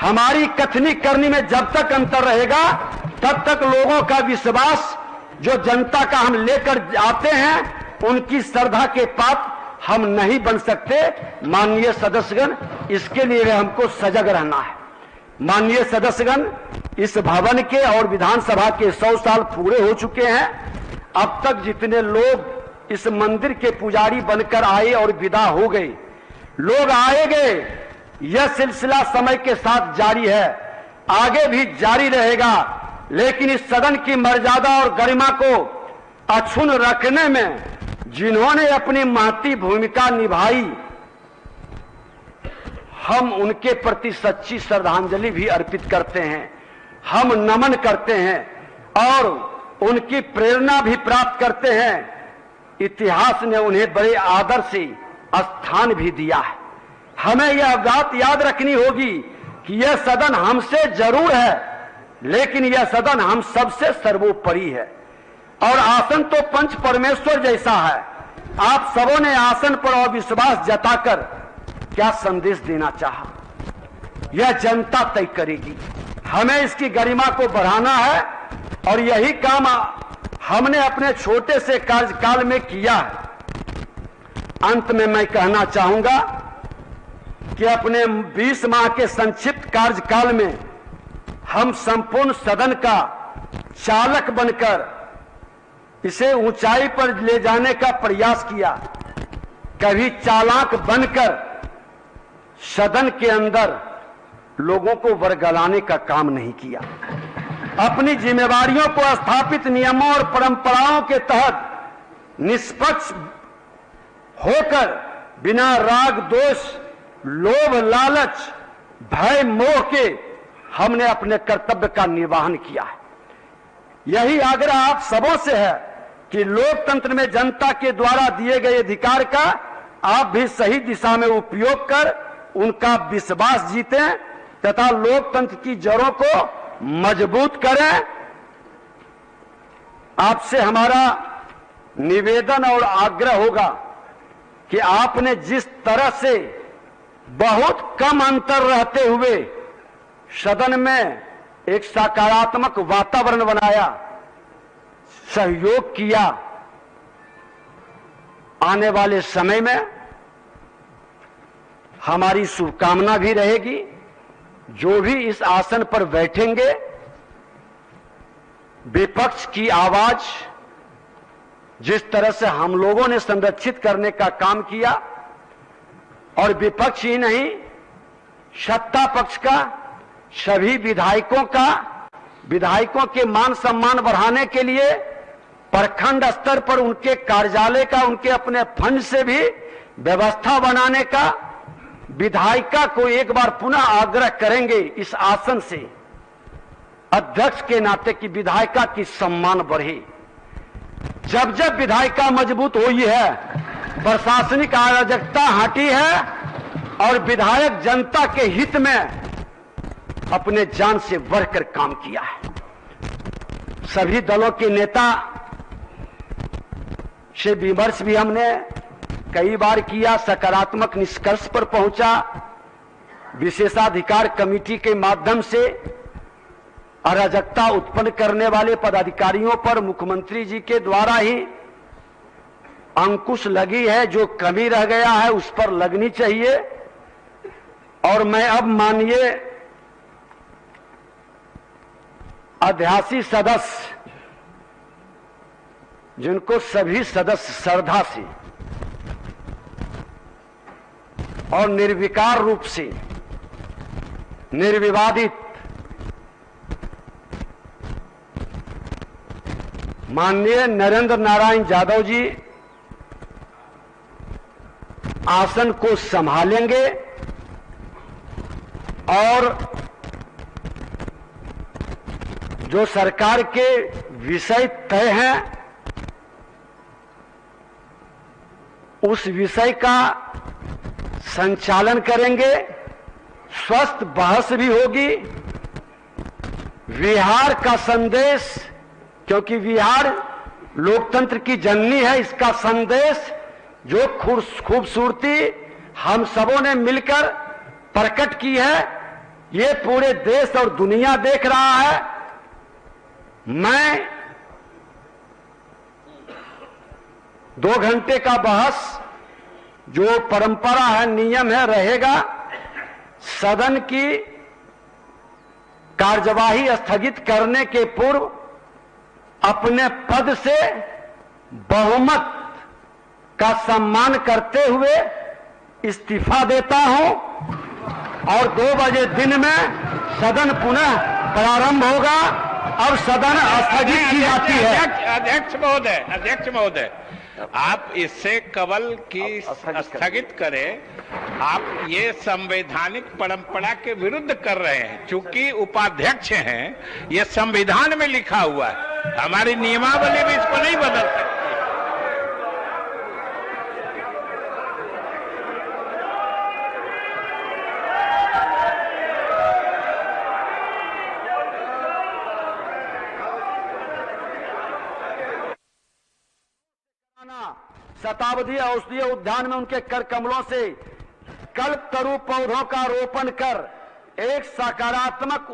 हमारी कथनी करनी में जब तक अंतर रहेगा तब तक लोगों का विश्वास जो जनता का हम लेकर आते हैं उनकी श्रद्धा के पात्र हम नहीं बन सकते। माननीय सदस्यगण, इसके लिए हमको सजग रहना है। माननीय सदस्यगण, इस भवन के और विधानसभा के 100 साल पूरे हो चुके हैं। अब तक जितने लोग इस मंदिर के पुजारी बनकर आए और विदा हो गए, लोग आए गए, यह सिलसिला समय के साथ जारी है, आगे भी जारी रहेगा। लेकिन इस सदन की मर्यादा और गरिमा को अक्षुण्ण रखने में जिन्होंने अपनी महती भूमिका निभाई, हम उनके प्रति सच्ची श्रद्धांजलि भी अर्पित करते हैं, हम नमन करते हैं और उनकी प्रेरणा भी प्राप्त करते हैं। इतिहास ने उन्हें बड़े आदर से स्थान भी दिया है। हमें यह बात याद रखनी होगी कि यह सदन हमसे जरूर है, लेकिन यह सदन हम सबसे सर्वोपरि है। और आसन तो पंच परमेश्वर जैसा है। आप सबों ने आसन पर अविश्वास जताकर क्या संदेश देना चाहा, यह जनता तय करेगी। हमें इसकी गरिमा को बढ़ाना है और यही काम हमने अपने छोटे से कार्यकाल में किया है। अंत में मैं कहना चाहूंगा कि अपने 20 माह के संक्षिप्त कार्यकाल में हम संपूर्ण सदन का चालक बनकर इसे ऊंचाई पर ले जाने का प्रयास किया। कभी चालाक बनकर सदन के अंदर लोगों को वर्गलाने का काम नहीं किया। अपनी जिम्मेवारियों को स्थापित नियमों और परंपराओं के तहत निष्पक्ष होकर बिना राग दोष, लोभ, लालच, भय, मोह के हमने अपने कर्तव्य का निर्वहन किया है। यही आग्रह आप सबों से है कि लोकतंत्र में जनता के द्वारा दिए गए अधिकार का आप भी सही दिशा में उपयोग कर उनका विश्वास जीतें तथा लोकतंत्र की जड़ों को मजबूत करें। आपसे हमारा निवेदन और आग्रह होगा कि आपने जिस तरह से बहुत कम अंतर रहते हुए सदन में एक सकारात्मक वातावरण बनाया, सहयोग किया, आने वाले समय में हमारी शुभकामना भी रहेगी। जो भी इस आसन पर बैठेंगे, विपक्ष की आवाज जिस तरह से हम लोगों ने संरक्षित करने का काम किया, और विपक्ष ही नहीं, सत्ता पक्ष का, सभी विधायकों के मान सम्मान बढ़ाने के लिए प्रखंड स्तर पर उनके कार्यालय का, उनके अपने फंड से भी व्यवस्था बनाने का विधायिका को एक बार पुनः आग्रह करेंगे इस आसन से, अध्यक्ष के नाते की विधायिका की सम्मान बढ़े। जब जब विधायिका मजबूत हुई है, प्रशासनिक अराजकता हटी है और विधायक जनता के हित में अपने जान से बढ़कर काम किया है। सभी दलों के नेता से विमर्श भी हमने कई बार किया, सकारात्मक निष्कर्ष पर पहुंचा। विशेषाधिकार कमेटी के माध्यम से अराजकता उत्पन्न करने वाले पदाधिकारियों पर मुख्यमंत्री जी के द्वारा ही अंकुश लगी है, जो कमी रह गया है उस पर लगनी चाहिए। और मैं अब माननीय अध्यासी सदस्य, जिनको सभी सदस्य श्रद्धा से और निर्विकार रूप से, निर्विवादित माननीय नरेंद्र नारायण यादव जी आसन को संभालेंगे और जो सरकार के विषय तय हैं उस विषय का संचालन करेंगे। स्वस्थ बहस भी होगी। बिहार का संदेश, क्योंकि बिहार लोकतंत्र की जननी है, इसका संदेश जो खूबसूरती हम सबों ने मिलकर प्रकट की है, ये पूरे देश और दुनिया देख रहा है। मैं 2 घंटे का बहस जो परंपरा है, नियम है, रहेगा। सदन की कार्यवाही स्थगित करने के पूर्व अपने पद से बहुमत का सम्मान करते हुए इस्तीफा देता हूं और 2 बजे दिन में सदन पुनः प्रारंभ होगा और सदन स्थगित की जाती है। अध्यक्ष महोदय, आप इससे कवल की स्थगित करें। आप ये संवैधानिक परंपरा के विरुद्ध कर रहे हैं। चूंकि उपाध्यक्ष हैं, ये संविधान में लिखा हुआ है, हमारी नियमावली भी इसको नहीं बदल सकती। शताब्दी औषधीय उद्यान में उनके कर कमलों से कल्पतरु पौधों का रोपण कर एक सकारात्मक